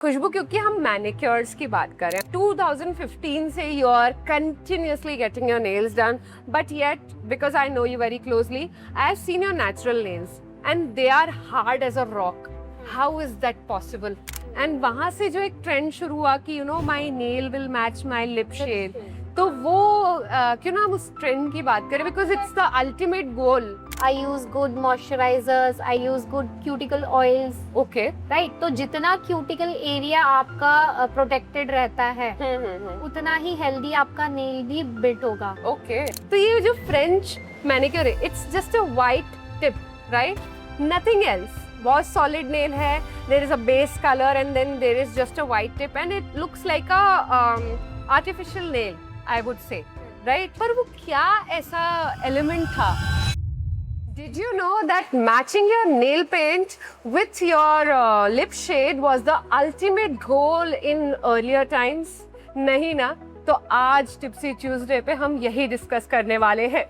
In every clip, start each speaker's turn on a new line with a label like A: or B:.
A: खुशबू, क्योंकि हम मैनिक्योर्स की बात कर रहे हैं, 2015 से you are continuously getting your nails done, but yet because I know you very closely, I have seen your natural nails and they are hard as a rock. How is that possible? And वहां से जो एक trend शुरू हुआ कि you know my nail will match my lip shade, तो वो क्यों ना हम उस ट्रेंड की बात करें, because it's the ultimate goal.
B: I use good moisturizers, I use good cuticle oils.
A: Okay.
B: Right, तो जितना क्यूटिकल एरिया आपका प्रोटेक्टेड रहता है उतना ही हेल्दी आपका नेल भी बिल्ड होगा.
A: ओके, तो ये जो फ्रेंच मैनिक्योर है, it's just a white tip, right? Nothing else. बहुत सॉलिड नेल है, there is a base colour and then there is just a white tip and it looks like a artificial nail, I would say, right? पर वो क्या ऐसा element था? Did you know that matching your nail paint with your lip shade was the ultimate goal in earlier times? नहीं ना? तो आज tipsy Tuesday पे हम यही डिस्कस करने वाले हैं.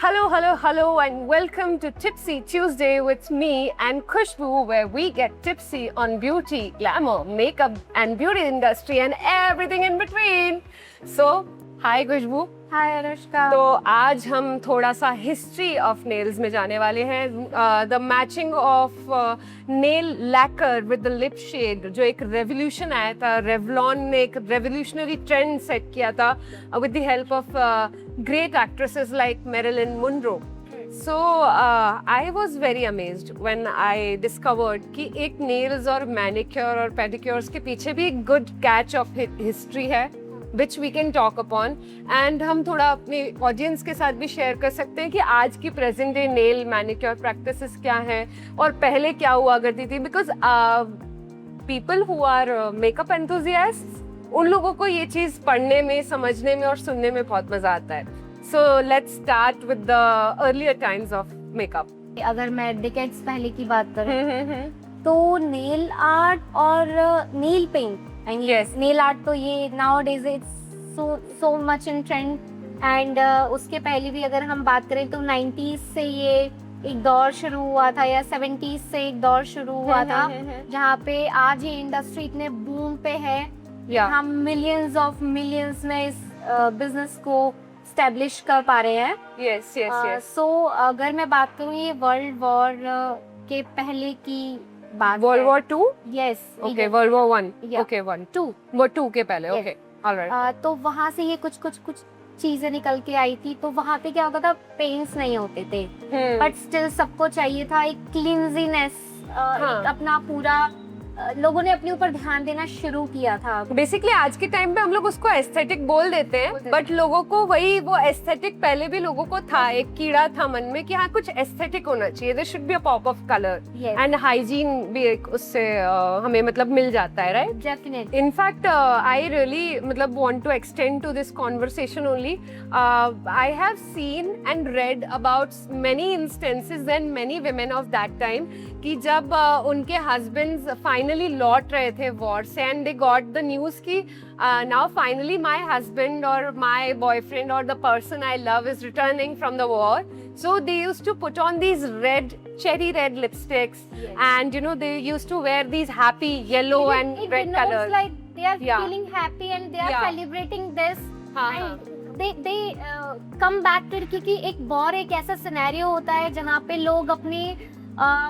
A: Hello hello hello and welcome to Tipsy Tuesday with me and Khushboo, where we get tipsy on beauty, glamour, makeup and beauty industry and everything in between. So, hi खुशबू.
B: हाय अनुष्का.
A: तो आज हम थोड़ा सा हिस्ट्री ऑफ नेल्स में जाने वाले हैं. The matching of nail lacquer with the lip shade, जो एक रेवोल्यूशन आया था. रेवलॉन ने एक रेवोल्यूशनरी ट्रेंड सेट किया था with the help of great actresses like Marilyn Monroe. So I was very amazed when I discovered कि एक नेल्स और मैनिक्योर और पेडिक्योर्स के पीछे भी एक गुड कैच ऑफ हिस्ट्री है which we can talk upon. and हम थोड़ा अपने ऑडियंस के साथ भी शेयर कर सकते हैं कि आज की present day nail manicure practices क्या हैं और पहले क्या हुआ करती थी. Because people who are makeup enthusiasts, उन लोगों को ये चीज़ पढ़ने में, समझने में और सुनने में बहुत मजा आता है. So let's start with the earlier times of makeup.
B: अगर मैं डिकेड्स पहले की बात करूं तो नेल आर्ट और nail paint,
A: Yes.
B: Nail art तो ये nowadays it's so much in trend. And उसके पहले भी अगर हम बात करें तो 90s से ये एक दौर शुरू हुआ था, या 70s से एक दौर शुरू हुआ था, जहाँ पे आज ये इंडस्ट्री इतने बूम पे है. हम मिलियंस में इस बिजनेस को स्टैब्लिश कर पा रहे हैं.
A: Yes, yes, yes.
B: सो अगर मैं बात करूँ ये वर्ल्ड वॉर के पहले की बात,
A: World War II?
B: Yes.
A: Okay, World War One.
B: Yeah.
A: Okay, one.
B: 2.
A: वो 2 के पहले.
B: Yes.
A: Okay, all right.
B: तो वहाँ से ये कुछ चीजें निकल के आई थी. तो वहाँ पे क्या होता था, पेंट्स नहीं होते थे, बट स्टिल सबको चाहिए था एक क्लीनजीनेस. एक अपना पूरा लोगों ने अपने ऊपर ध्यान देना शुरू किया था.
A: बेसिकली आज के टाइम पे हम लोग उसको एस्थेटिक बोल देते हैं, बट लोगों को वही वो एस्थेटिक पहले भी लोगों को था, एक कीड़ा था मन में कि हाँ कुछ एस्थेटिक होना चाहिए. There should be a pop of colour and hygiene भी एक उससे हमें मतलब मिल जाता है, right?
B: Definitely.
A: In fact I really मतलब want to extend to this conversation only. I have seen and read about many instances and many women of that time कि जब उनके हस्बैंड्स फाइनली लौट रहे थे वॉर से and they got the news कि now finally my husband और my boyfriend और the person I love is returning from the war, so they used to put on these cherry red lipsticks.
B: Yes.
A: And you know they used to wear these happy yellow and
B: it
A: red
B: denotes
A: colors.
B: like they are
A: Yeah.
B: feeling happy and they are
A: Yeah.
B: celebrating this.
A: हाँ,
B: And they come back to, क्योंकि एक war एक ऐसा scenario होता है जहाँ पे लोग अपनी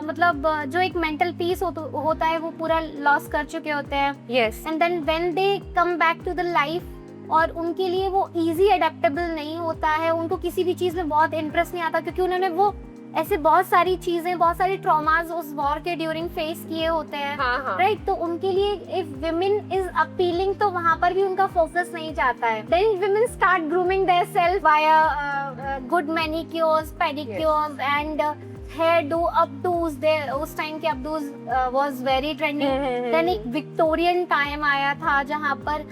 B: मतलब जो एक मेंटल पीस होता है वो पूरा लॉस कर चुके होते हैं.
A: Yes.
B: And then when they come back to the life, और उनके लिए वो इजी अडेप्टेबल नहीं होता है, उनको किसी भी चीज़ में बहुत इंटरेस्ट नहीं आता, क्योंकि उन्होंने वो ऐसे बहुत सारी चीज़ें, बहुत सारी ट्रॉमास उस वॉर के ड्यूरिंग फेस किए होते हैं.
A: हाँ, हाँ.
B: राइट, तो उनके लिए इफ विमेन इज अपीलिंग तो वहाँ पर भी उनका फोकस नहीं जाता है. Then women start grooming their self via good manicures, pedicures and hair do updos. There उस टाइम के updos was very trending. Then एक विक्टोरियन टाइम आया था जहाँ पर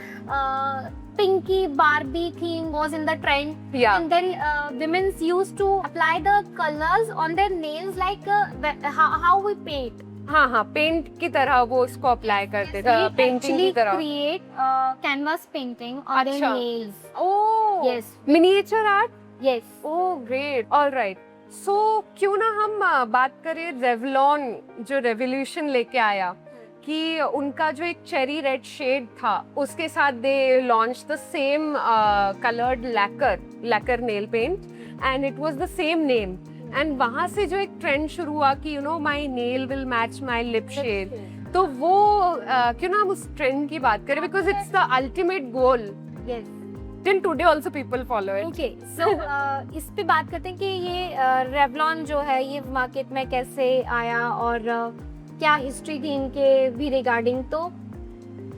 B: pinky Barbie theme was in the trend.
A: Yeah.
B: And then women used to apply the colors on their nails like how we paint.
A: हाँ हाँ, paint की तरह वो उसको अप्लाई करते थे, पेंटिंग की तरह.
B: Create canvas painting on their
A: अच्छा.
B: nails.
A: Oh.
B: Yes.
A: Miniature art.
B: Yes.
A: Oh great. All right. So क्यों ना हम बात करें रेवलॉन जो रेवोल्यूशन लेके आया, कि उनका जो एक चेरी रेड शेड था उसके साथ they launch the same coloured lacquer nail paint and it was the same name and वहां से जो एक ट्रेंड शुरू हुआ कि you know my nail will match my lip shade, तो वो क्यों ना हम उस ट्रेंड की बात करें because it's the ultimate goal.
B: Yes.
A: Till today also people follow it.
B: Okay, so इस पे बात करते हैं कि ये रेवलॉन जो है ये मार्केट में कैसे आया और क्या हिस्ट्री थी इनके भी रिगार्डिंग। तो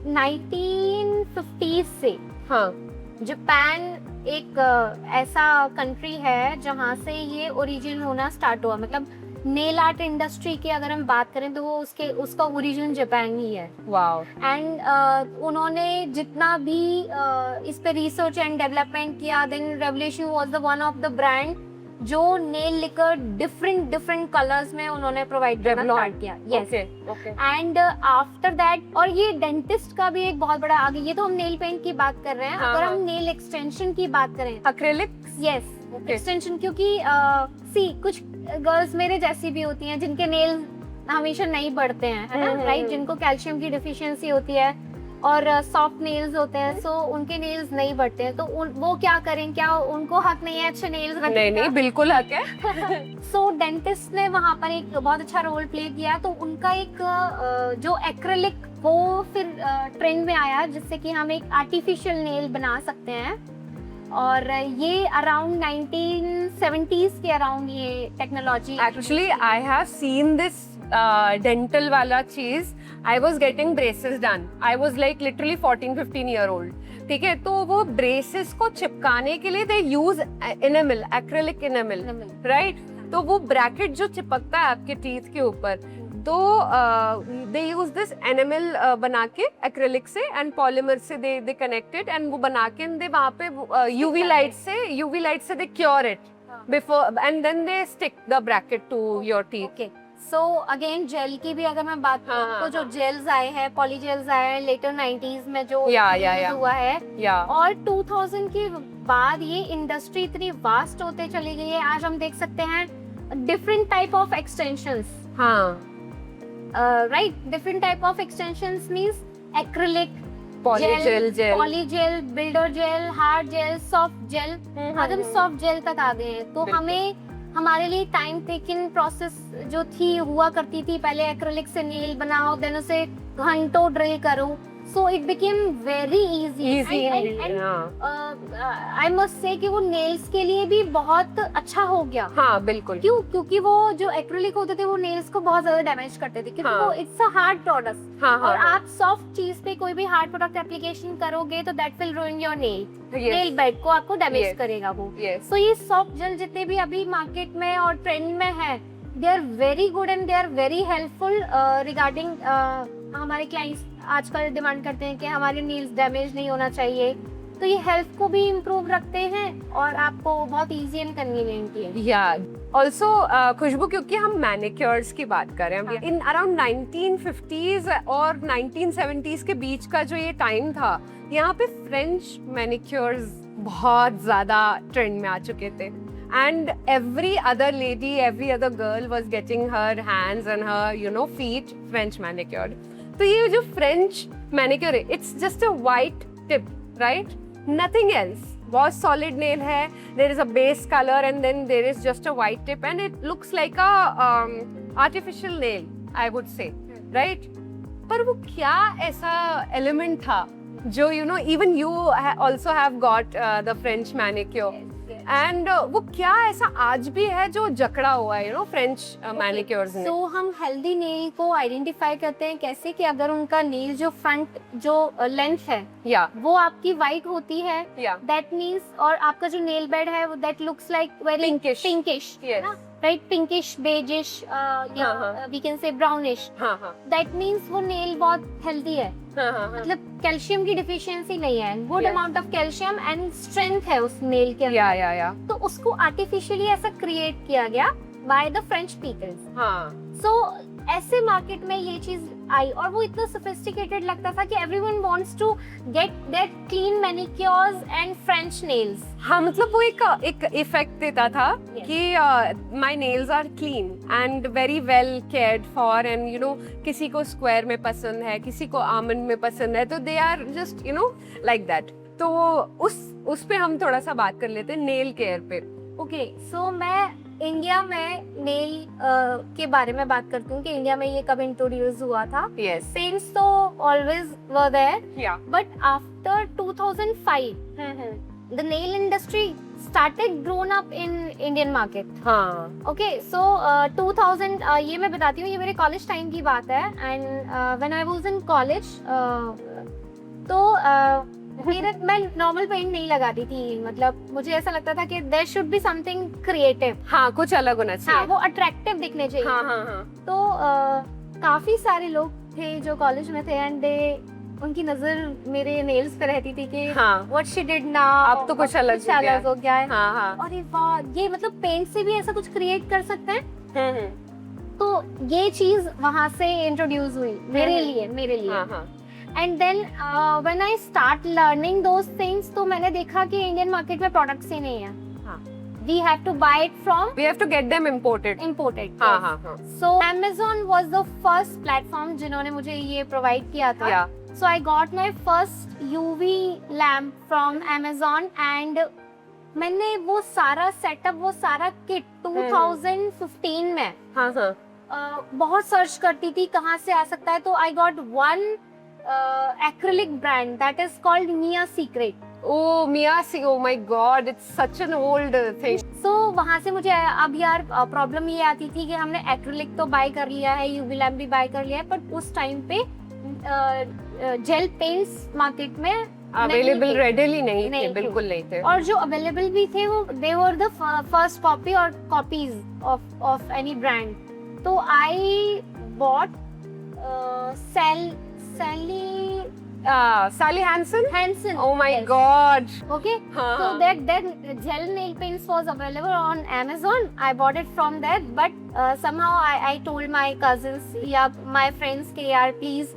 B: 1950s से
A: हाँ
B: जापान एक ऐसा कंट्री है जहाँ से ये ओरिजिन होना स्टार्ट हुआ। मतलब नेल आर्ट इंडस्ट्री की अगर हम बात करें तो वो उसका ओरिजिन जापान ही है।
A: वाओ।
B: एंड उन्होंने जितना भी इस पे रिसर्च एंड डेवलपमेंट किया, then revolution was the one of the brand जो नेल लिकर डिफरेंट कलर्स में उन्होंने प्रोवाइड करना स्टार्ट किया। Yes,
A: okay.
B: And after that, और ये डेंटिस्ट का भी एक बहुत बड़ा आगे, ये तो हम नेल पेंट की बात कर रहे हैं।
A: हाँ,
B: अगर
A: हाँ।
B: हम नेल एक्सटेंशन की बात करें,
A: एक्रिलिक्स।
B: Yes,
A: Okay.
B: एक्सटेंशन, क्योंकि कुछ गर्ल्स मेरे जैसी भी होती हैं जिनके नेल हमेशा नहीं बढ़ते हैं, है ना, राइट, जिनको कैल्शियम की डिफिशियंसी होती है और सॉफ्ट नेल्स होते हैं, सो उनके नेल्स नहीं बढ़ते हैं। तो वो क्या करें, क्या उनको हक नहीं है अच्छे नेल्स रखने का?
A: नहीं बिल्कुल हक है।
B: सो डेंटिस्ट ने वहाँ पर एक बहुत अच्छा रोल प्ले किया। तो उनका एक जो एक्रेलिक वो फिर ट्रेंड में आया, जिससे कि हम एक आर्टिफिशियल नेल बना सकते हैं। और ये अराउंड 1970s के अराउंड ये technology.
A: Actually, I have seen this dental वाला चीज। I was getting braces done. I was like literally 14-15 year old. ठीक है, तो वो braces को चिपकाने के लिए they use enamel, acrylic enamel, right? तो वो ब्रैकेट जो चिपकता है आपके टीथ के ऊपर, तो दे यूज दिस एनिमल बना के एक्रेलिक से एंड पॉलीमर से दे कनेक्टेड एंड वो बना के दे वहाँ पे यूवी लाइट से they cure it before and then they stick the bracket to your teeth.
B: Okay, so again gel की भी अगर मैं बात करूँ
A: हाँ,
B: तो जो जेल्स आए हैं, पॉलीजेल्स आए हैं लेटर 90s में जो
A: या
B: हुआ है,
A: या
B: और 2000 के बाद ये इंडस्ट्री इतनी वास्ट होते चली गई है। आज हम देख सकते हैं डिफरेंट टाइप ऑफ एक्सटेंशंस,
A: हाँ,
B: right, different type of extensions means acrylic, polygel, builder gel, hard gel, soft gel. आज हम सॉफ्ट जेल तक आ गए हैं। तो हमें हमारे लिए टाइम टेकिंग प्रोसेस जो थी हुआ करती थी, पहले एक्रिलिक से नेल बनाओ, देन उसे घंटों ड्रिल करो, so it became very easy. I must say कि वो नेल्स के लिए भी बहुत अच्छा हो गया।
A: हाँ बिल्कुल।
B: क्यों? क्योंकि वो जो एक्रिलिक होते थे वो नेल्स को बहुत ज्यादा डैमेज करते थे, क्योंकि वो इट्स अ हार्ड प्रोडक्ट। और आप सॉफ्ट चीज पे कोई भी हार्ड प्रोडक्ट एप्लीकेशन करोगे तो that will रूइन your nail bed को आपको डैमेज करेगा वो। सो ये सॉफ्ट जेल जितने भी अभी मार्केट में और ट्रेंड में है, they are very good and they are very helpful regarding. हमारे क्लाइंट्स आजकल डिमांड करते हैं कि हमारे नेल्स डैमेज नहीं होना चाहिए, तो ये हेल्थ को भी इम्प्रूव रखते हैं और आपको बहुत इजी एंड कन्वीनियंट है।
A: या ऑल्सो खुशबू, क्योंकि हम मैनिक्योर्स की बात कर रहे हैं, इन अराउंड 1950s और 1970s के बीच का जो ये टाइम था, यहाँ पे फ्रेंच मैनिक्योर्स बहुत ज्यादा ट्रेंड में आ चुके थे and every other lady, every other girl was getting her hands and her, you know, feet French manicured. तो ये जो French manicure है, it's just a white tip, right? Nothing else. बहुत solid nail है. There is a base color and then there is just a white tip and it looks like a artificial nail, I would say, right? पर वो क्या ऐसा element था जो, you know, even you also have got the French manicure. And वो क्या ऐसा आज भी है जो जकड़ा हुआ है, यू नो, फ्रेंच मैनिक्योर्स में?
B: तो हम हेल्दी नेल को आइडेंटिफाई करते हैं कैसे कि अगर उनका नेल जो फ्रंट जो लेंथ है
A: या
B: वो आपकी वाइट होती है, दैट मींस, और आपका जो नेल बेड है वो that looks like very pinkish, right, pinkish, beigish, या we can say brownish, that means वो नेल बहुत हेल्दी है। मतलब कैल्शियम की डिफिशियंसी नहीं है, good amount of calcium and strength है उस नेल के अंदर। तो उसको आर्टिफिशियली ऐसा क्रिएट किया गया बाय द फ्रेंच पीपल्स। सो ऐसे मार्केट में ये चीज आई, और वो इतना सोफिस्टिकेटेड लगता था कि everyone wants to get that clean manicures and French nails.
A: हाँ, मतलब वो एक इफेक्ट देता था
B: Yes.
A: कि my nails are clean and very well cared for, and you know किसी को स्क्वायर में पसंद है, किसी को आमंड में पसंद है, तो they are just you know like that. तो उस पे हम थोड़ा सा बात कर लेते हैं, नेल केयर पे.
B: ओके, सो मैं इंडिया में नेल के बारे में बात करती हूँ कि इंडिया में ये कब इंट्रोड्यूस हुआ था.
A: यस.
B: पेंट्स तो ऑलवेज वर देयर,
A: या.
B: But after 2005 the nail industry started grown up in Indian market.
A: हाँ.
B: Okay, so 2000 ये मैं बताती हूँ, ये मेरे कॉलेज टाइम की बात है. And when I was in college तो मैं नॉर्मल पेंट नहीं लगाती थी. मतलब मुझे ऐसा लगता था कि there should be something creative.
A: हाँ, कुछ अलग होना
B: हाँ,
A: चाहिए.
B: वो अट्रैक्टिव दिखने चाहिए.
A: हाँ हाँ हाँ.
B: तो काफी सारे लोग थे जो कॉलेज में थे, एंड उनकी नजर मेरे नेल्स पे रहती थी कि
A: हाँ.
B: व्हाट शी डिड नाउ,
A: अब तो कुछ अलग
B: हो गया है.
A: हाँ हाँ.
B: अरे वाह, ये मतलब पेंट से भी ऐसा कुछ क्रिएट कर सकते हैं.
A: हम्म.
B: तो ये चीज वहां से इंट्रोड्यूस हुई मेरे लिए.
A: हाँ हाँ.
B: And then when I start learning those things, तो मैंने देखा कि इंडियन मार्केट में प्रोडक्ट्स ही नहीं है.
A: हाँ.
B: We have to buy it from
A: We have to get them imported.
B: imported.
A: हाँ हाँ हाँ.
B: So Amazon was the first platform जिन्होंने मुझे ये प्रोवाइड किया था.
A: Yeah.
B: So I got my first UV lamp from Amazon, and मैंने वो सारा सेटअप, वो सारा किट 2015 में
A: हाँ हाँ.
B: बहुत सर्च करती थी कहाँ से आ सकता है. तो I got one acrylic brand that is called Mia Secret.
A: Oh, Miyasi, oh my God, it's such an old thing.
B: So वहाँ से मुझे अब यार प्रॉब्लम ये आती थी कि हमने एक्रिलिक तो बाय कर लिया है, यूवी लैम्प भी बाय कर लिया है, बट उस टाइम पे जेल पेंट्स मार्केट में
A: अवेलेबल रेडिली नहीं
B: नहीं
A: थे,
B: थे.
A: बिल्कुल नहीं थे.
B: और जो अवेलेबल भी थे वो दे वर द फर्स्ट कॉपी और कॉपीज ऑफ एनी ब्रांड. तो I bought
A: Sally Hansen?
B: Hansen.
A: Oh my
B: Yes.
A: God.
B: Okay.
A: हाँ.
B: So that gel nail paints was available on Amazon. I bought it from there, but somehow I told my cousins या my friends कि यार please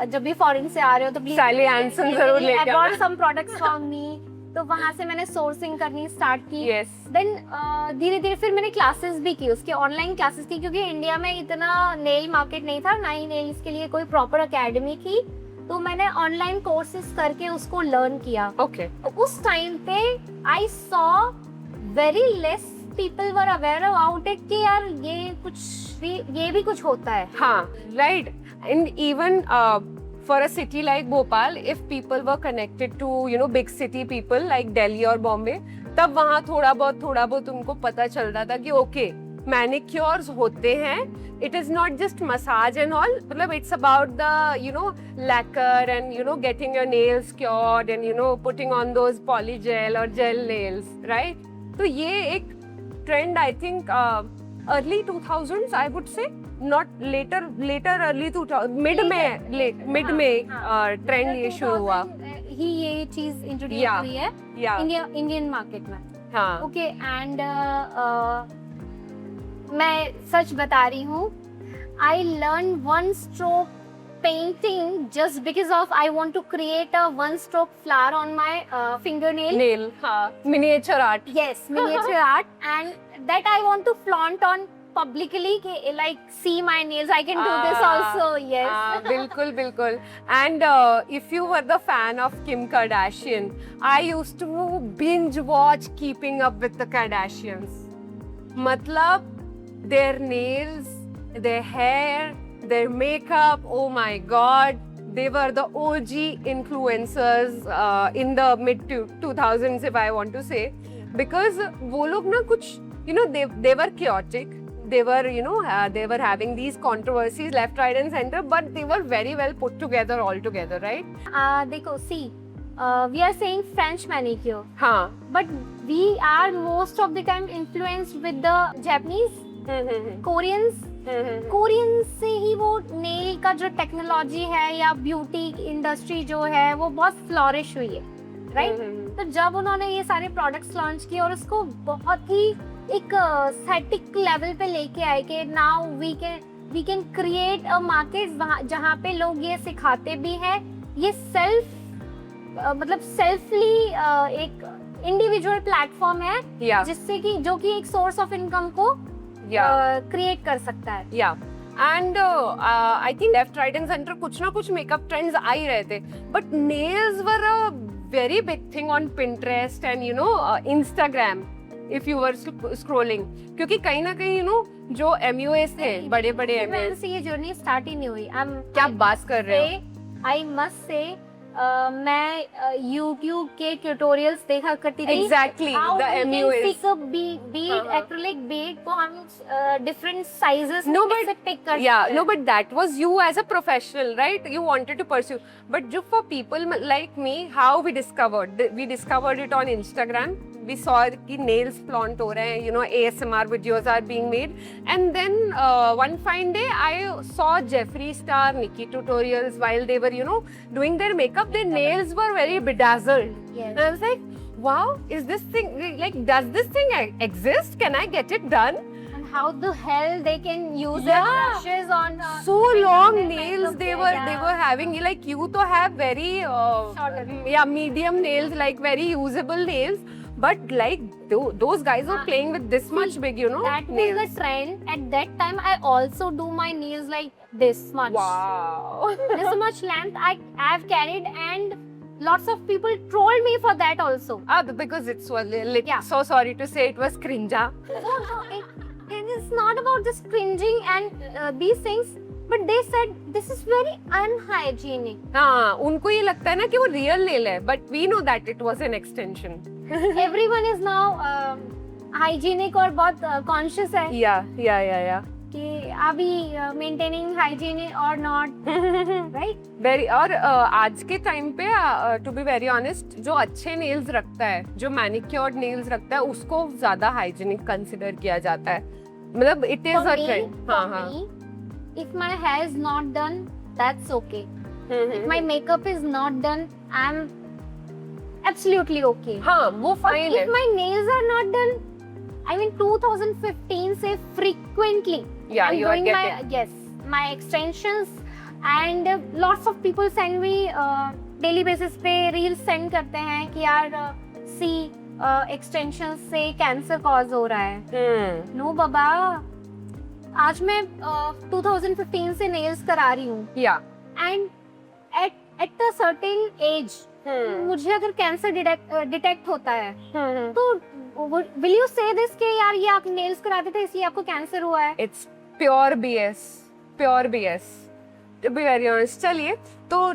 B: जब भी foreign से आ रहे हो तो please
A: Sally Hansen जरूर लेके
B: I
A: आना.
B: bought some products from me. तो वहाँ से मैंने सोर्सिंग करनी स्टार्ट की.
A: Yes.
B: देन धीरे धीरे फिर मैंने क्लासेस भी की, उसके ऑनलाइन क्लासेस की, क्योंकि इंडिया में इतना नेल मार्केट नहीं था, ना ही नेल्स के लिए कोई प्रॉपर अकेडमी थी. तो मैंने ऑनलाइन कोर्सेज करके उसको लर्न किया.
A: Okay.
B: उस टाइम पे I saw very less people were aware about it कि यार ये भी कुछ होता है.
A: हाँ, right. And even for a city like Bhopal, if people were connected to, you know, big city people like Delhi और Bombay, तब वहाँ थोड़ा बहुत उनको पता चलता था कि okay, मैनिक्योर्स होते हैं. It is not just massage and all. मतलब it's about the, you know, lacquer and, you know, getting your nails cured and, you know, putting on those polygel or gel nails, right? तो ये एक trend, I think, early 2000s, I would say. Not later early 2000, mid में trend ये शुरू हुआ.
B: ही ये चीज introduce
A: Yeah.
B: हुई है
A: Yeah.
B: इंडियन मार्केट में.
A: हाँ.
B: ओके. एंड मैं सच बता रही हूँ, I learn one stroke painting just because of I want to create a one stroke flower on my fingernail.
A: Nail. हाँ. Miniature art.
B: Yes, miniature art, and that I want to flaunt on publicly, like see my nails, I can do this also. Yes.
A: बिल्कुल. And if you were the fan of Kim Kardashian, I used to binge watch Keeping Up with the Kardashians. मतलब their nails, their hair, their makeup, oh my God, they were the OG influencers in the mid 2000s, if I want to say, because वो लोग ना कुछ, you know, they were chaotic. They were, you know, they were having these controversies left, right, and center, but they were very well put together all together, right?
B: देखो, see, we are saying French manicure,
A: हाँ.
B: but we are most of the time influenced with the Japanese, Koreans. Korean से ही वो nail का जो technology है या beauty industry जो है वो बहुत फ्लॉरिश हुई है, राइट? तो जब उन्होंने ये सारे प्रोडक्ट्स लॉन्च किए और उसको बहुत ही एक एस्थेटिक लेवल पे लेके आए कि now we can we can create a market जहाँ पे लोग ये सिखाते भी हैं, ये मतलब सेल्फली एक इंडिविजुअल प्लेटफॉर्म है
A: या
B: जिससे कि जो कि एक सोर्स ऑफ इनकम को क्रिएट कर सकता है।
A: या and I think left right and centre कुछ ना कुछ मेकअप ट्रेंड्स आ ही रहे थे, but nails were a very big thing on Pinterest and you no Instagram if you were scrolling, क्योंकि कहीं ना कहीं यू नो जो MUAs थे, बड़े बड़े MUAs,
B: से ये जर्नी स्टार्ट ही नहीं हुई।
A: क्या बात कर रहे हो?
B: आई मस्ट से मैं YouTube के ट्यूटोरियल्स देखा करती थी।
A: Exactly, the MUAs.
B: Beed acrylic Beed को हम डिफरेंट साइजेस
A: No,
B: में
A: but-
B: से पिक कर
A: Yeah,
B: सकते
A: no,
B: हैं।
A: but that was you as a professional, right? You wanted to pursue. But just for people like me, how we discovered it on Instagram. We saw कि nails flaunt हो रहे हैं, you know, ASMR videos are being made. And then one fine day, I saw Jeffree Star, Nikki tutorials while they were, you know, doing their makeup. Their nails were very bedazzled.
B: Yes.
A: And I was like, wow, is this thing, like, does this thing exist? Can I get it done?
B: And how the hell they can use their
A: Yeah.
B: brushes on
A: So long
B: their
A: nails
B: makeup,
A: they
B: yeah.
A: were having. Like you to have very
B: Shorter.
A: yeah, medium nails, like very usable nails, but like those guys were playing with this much big, you know,
B: That was
A: nails.
B: the trend. At that time, I also do my nails like this much.
A: Wow.
B: This much length I have carried, and lots of people troll me for that also.
A: Because it's
B: Yeah.
A: so sorry to say it was cringe.
B: It is not about just cringing and these things, but they said this is very unhygienic.
A: हाँ, उनको ये लगता है ना कि वो real nail है, but we know that it was an extension.
B: Everyone is now hygienic और बहुत conscious है
A: Yeah.
B: कि अभी maintaining hygiene or not, right?
A: Very और आज के टाइम पे टू बी वेरी ऑनेस्ट, जो अच्छे नेल्स रखता है, जो मैनिक्योर्ड नेल्स रखता है, उसको ज्यादा हाइजीनिक कंसिडर किया जाता है। मतलब इट इज अ ट्रेंड। हाँ हाँ।
B: If my hair is not done, that's okay. If my makeup is not done, I'm absolutely okay.
A: हाँ, वो
B: But
A: फाइन है।
B: if my nails are not done, I mean 2015 से frequently
A: Yeah,
B: I'm
A: you are
B: doing
A: getting.
B: my extensions, and lots of people send me daily basis पे reels send करते हैं कि यार see extensions से cancer cause हो रहा है। No बाबा, आज मैं 2015 से nails करा रही हूँ,
A: या
B: and at a certain age मुझे अगर कैंसर डिटेक्ट होता है तो विल यू से दिस कि यार ये आप नेल्स कराते थे इसलिए आपको कैंसर हुआ है?
A: It's pure BS to be very honest. चलिए, तो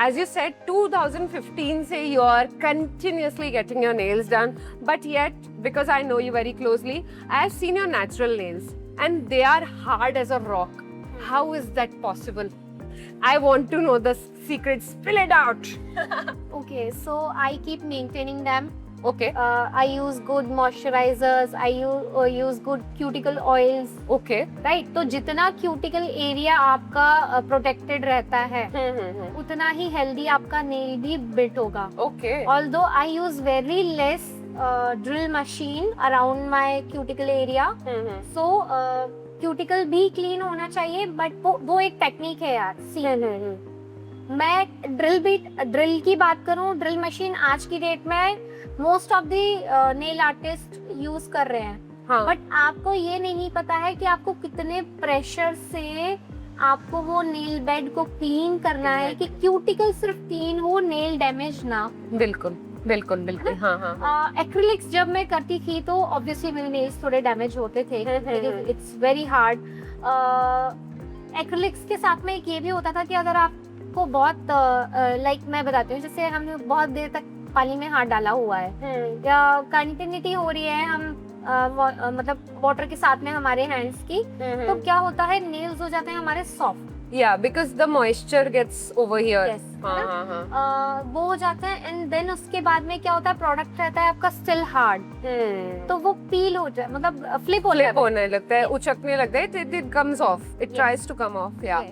A: एज यू सेड 2015 से you are continuously getting your nails done, but yet because I know you very closely, I have seen your natural nails and they are hard as a rock. How is that possible? I want to know the secret. Spill it out.
B: Okay, so I keep maintaining them.
A: Okay.
B: I use good moisturizers. I use good cuticle oils.
A: Okay.
B: Right? तो जितना cuticle area आपका protected रहता है, उतना ही healthy आपका nail भी built होगा.
A: Okay.
B: Although I use very less drill machine around my cuticle area, so cuticle भी क्लीन होना चाहिए, बट वो एक टेक्निक है यार। सी, मैं ड्रिल की बात करूं, ड्रिल मशीन आज की डेट में most of the nail artist use कर रहे हैं,
A: हाँ.
B: बट आपको ये नहीं पता है कि आपको कितने प्रेशर से आपको वो नेल बेड को क्लीन करना है कि क्यूटिकल सिर्फ क्लीन हो, नेल डैमेज ना।
A: बिल्कुल बिल्कुल बिल्कुल। हाँ हाँ।
B: एक्रिलिक्स जब मैं करती थी तो ऑब्वियसली मेरे नेल्स थोड़े डैमेज होते थे, इट्स वेरी हार्ड। एक्रिलिक्स के साथ में एक ये भी होता था कि अगर आपको बहुत लाइक मैं बताती हूँ, जैसे हमने बहुत देर तक पानी में हाथ डाला हुआ है या कंटिन्यूटी हो रही है, हम मतलब वाटर के साथ में हमारे हैंड्स की, तो क्या होता है, नेल्स हो जाते हैं हमारे soft.
A: Yeah, because the moisture gets over here.
B: Yes,
A: हाँ.
B: वो हो जाता है, एंड देन उसके बाद में क्या होता है, प्रोडक्ट रहता है आपका स्टिल हार्ड, तो वो पील हो जाए, मतलब फ्लिप
A: होने लगता है, उचकने लगता है, it comes off, it tries to come off. Yeah.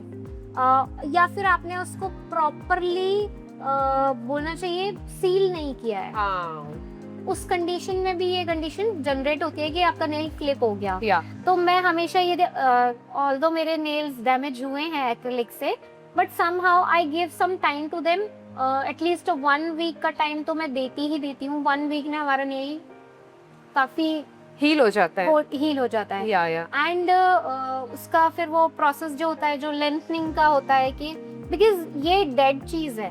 B: या फिर आपने उसको प्रॉपरली बोलना चाहिए सील नहीं किया है।
A: हाँ.
B: उस कंडीशन में भी ये कंडीशन जनरेट होती है कि आपका नेल क्लिप हो गया।
A: या
B: तो मैं हमेशा ये ऑल्दो मेरे नेल्स डैमेज हुए हैं एक्रिलिक से, but somehow I give some time to them, at least 1 week का टाइम तो मैं देती हूँ। 1 वीक में हमारा नेल काफी
A: हील हो जाता है।
B: हील हो जाता है।
A: या
B: एंड उसका फिर वो प्रोसेस जो होता है, जो लेंथनिंग का होता है, कि बिकॉज ये डेड चीज है,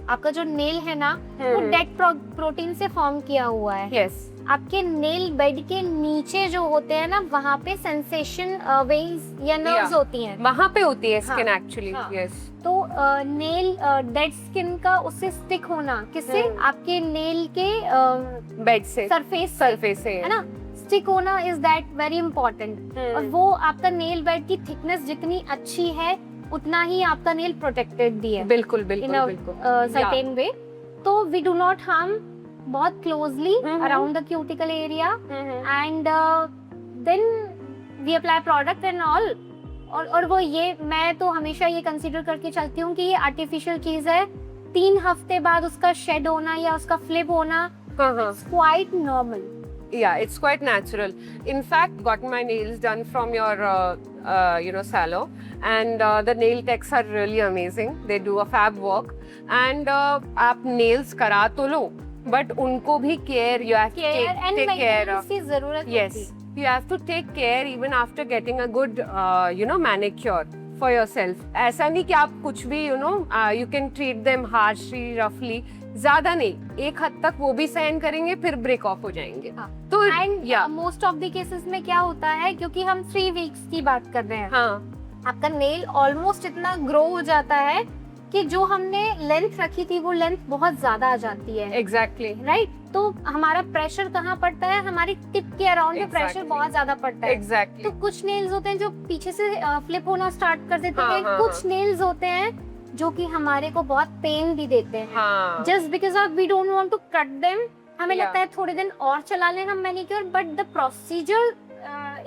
B: आपका जो नेल है ना वो डेड प्रोटीन से फॉर्म किया हुआ है।
A: यस
B: आपके नेल बेड के नीचे जो होते हैं ना, वहाँ पे सेंसेशन वेव्स या नर्व्स होती हैं,
A: वहाँ पे होती है स्किन
B: हाँ,
A: एक्चुअली।
B: हाँ।
A: यस
B: तो नेल डेड स्किन का उससे स्टिक होना, किससे? आपके नेल के
A: बेड से,
B: सरफेस
A: से
B: है ना, स्टिक होना इज दैट वेरी इंपॉर्टेंट। और वो आपका नेल बेड की थिकनेस जितनी अच्छी है उतना ही आपका नेल प्रोटेक्टेड भी है,
A: बिल्कुल
B: इन
A: बिल्कुल
B: अ
A: बिल्कुल।
B: Certain way. तो वी डू नॉट हार्म बहुत closely around the cuticle area, and then we apply product and all. और वो ये, मैं तो हमेशा ये कंसीडर करके चलती हूँ कि ये आर्टिफिशियल चीज है। 3 हफ्ते बाद उसका शेड होना या उसका फ्लिप होना, it's quite normal.
A: Yeah, it's quite natural. In fact, got my nails done from your salon, and the nail techs are really amazing. They do a fab work, and आप nails करा तो लो, but उनको भी care you have to take care of.
B: की जरूरत
A: Yes, you have to take care even after getting a good manicure for yourself. ऐसा नहीं कि आप कुछ भी you can treat them harshly, roughly. ज्यादा नहीं, एक हद तक वो भी सहन करेंगे, फिर ब्रेक ऑफ हो जाएंगे। तो
B: and most of the cases में क्या होता है, क्योंकि हम 3 वीक्स की बात कर रहे हैं,
A: हाँ,
B: आपका नेल ऑलमोस्ट इतना ग्रो हो जाता है कि जो हमने लेंथ रखी थी वो लेंथ बहुत ज्यादा आ जाती है।
A: Exactly
B: right. तो हमारा प्रेशर कहाँ पड़ता है? हमारी टिप के अराउंड में प्रेशर बहुत ज्यादा पड़ता है।
A: एग्जैक्टली।
B: तो कुछ नेल्स होते हैं जो पीछे से फ्लिप होना स्टार्ट कर देते हैं, कुछ नेल्स होते हैं जो कि हमारे को बहुत पेन भी देते हैं, just because of we don't want to cut them. हमें लगता है थोड़े दिन और चला लें हम manicure, but the procedure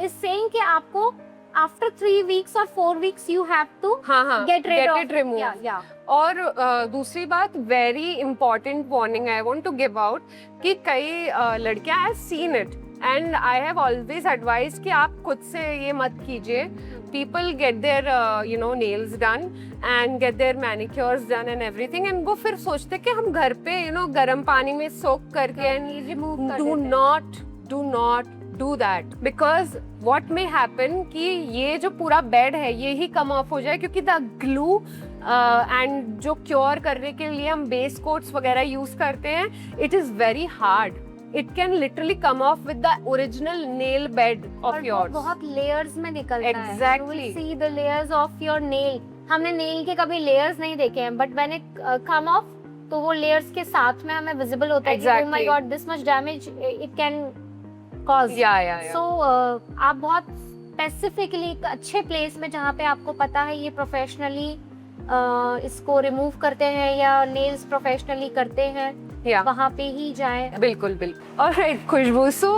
B: is saying कि आपको आफ्टर 3 वीक्स और 4 weeks you have to get it remove.
A: और दूसरी बात, very important warning I want to give out, कि कई लड़कियां have seen it and I have always advise कि आप खुद से ये मत कीजिए। People get their nails done and get their manicures done and everything, and वो फिर सोचते कि हम घर पे गर्म पानी में सोक करके and
B: remove
A: do not do that, because what may happen कि ये जो पूरा बेड है ये ही कम ऑफ हो जाए, क्योंकि द ग्लू एंड जो क्योर करने के लिए हम बेस कोट्स वगैरह यूज करते हैं, it is very hard. It can literally come off with the original nail bed of yours.
B: बहुत layers में निकलता है.
A: Exactly.
B: You will see the layers of your nail. हमने nail के कभी layers नहीं देखे हैं, but when it come off, तो वो layers के साथ में हमें visible होता है कि oh my god, this much damage it can cause.
A: Yeah.
B: So आप बहुत specifically एक अच्छे place में जहाँ पे आपको पता है ये professionally इसको remove करते हैं या nails professionally करते हैं, वहाँ पे ही जाएं.
A: बिल्कुल. Alright, Khushboo. So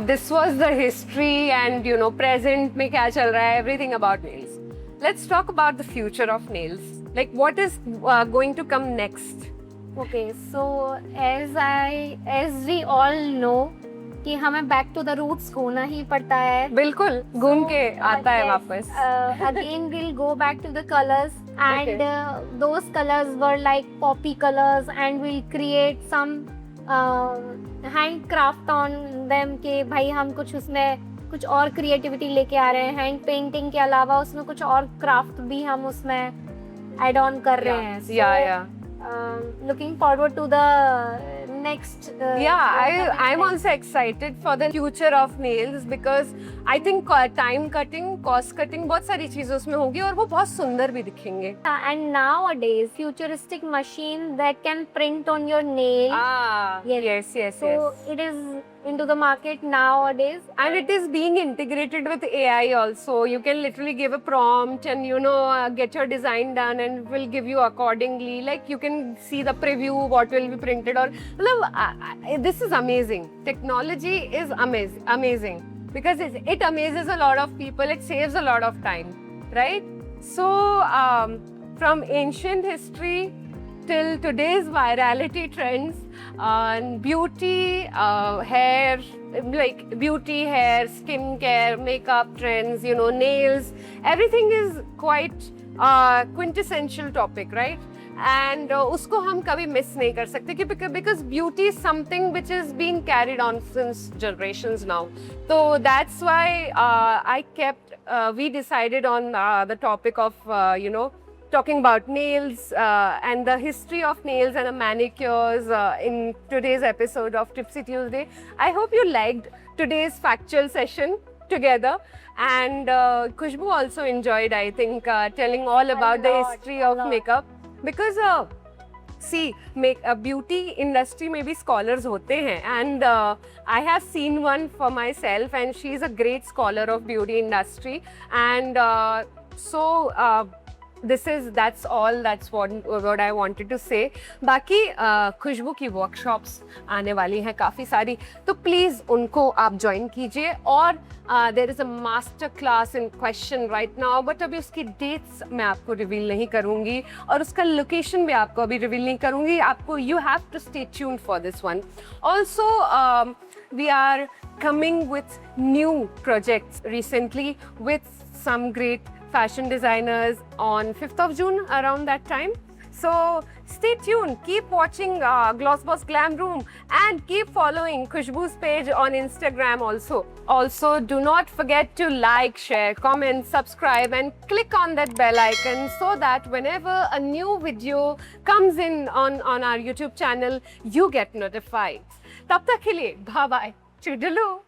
A: this was the history and present में क्या चल रहा है, everything about nails. Let's talk about the future of nails. Like what is going to come next?
B: Okay, so as we all know कि हमें back to the roots घूमना ही पड़ता है.
A: बिल्कुल, घूम के आता है वापस.
B: Again we'll go back to the colors. And those colors were like poppy colors, and we'll create some handcraft on them कि भाई हम कुछ उसमें कुछ और creativity लेके आ रहे हैं. hand painting के अलावा उसमें कुछ और craft भी हम उसमें add on कर रहे हैं. So, looking forward to the next.
A: I'm also excited for the future of nails because I think time cutting, cost cutting, बहुत सारी चीजें उसमें होंगी और वो बहुत सुंदर भी दिखेंगे.
B: And nowadays, futuristic machine that can print on your nail.
A: Yes.
B: So it is into the market nowadays,
A: and it is being integrated with AI also. You can literally give a prompt and get your design done, and it will give you accordingly. Like you can see the preview what will be printed. Or this is amazing. Technology is amazing because it amazes a lot of people. It saves a lot of time, right? So from ancient history till today's virality trends, beauty, hair, like beauty, hair, skin care, makeup trends, you know, nails, everything is quite quintessential topic, right? And उसको हम कभी miss नहीं कर सकते कि because beauty is something which is being carried on since generations now. So that's why we decided on the topic of you know, talking about nails and the history of nails and the manicures in today's episode of Tipsy Tuesday. I hope you liked today's factual session together, and Khushbu also enjoyed, I think, telling all about the history of makeup, because see, beauty industry में भी scholars होते हैं, and I have seen one for myself, and she is a great scholar of beauty industry, and that's what I wanted to say. बाकी खुशबू की workshops आने वाली हैं काफ़ी सारी, तो please उनको आप join कीजिए, और there is a master class in question right now, but अभी उसकी dates मैं आपको reveal नहीं करूँगी, और उसका location भी आपको अभी reveal नहीं करूँगी. आपको you have to stay tuned for this one. Also, we are coming with new projects recently with some great fashion designers on 5th of June, around that time. So stay tuned, keep watching Glossboss Glam Room, and keep following Khushbu's page on Instagram also. Also, do not forget to like, share, comment, subscribe, and click on that bell icon so that whenever a new video comes in on our YouTube channel, you get notified. Tab tak ke liye, bye bye, toodaloo.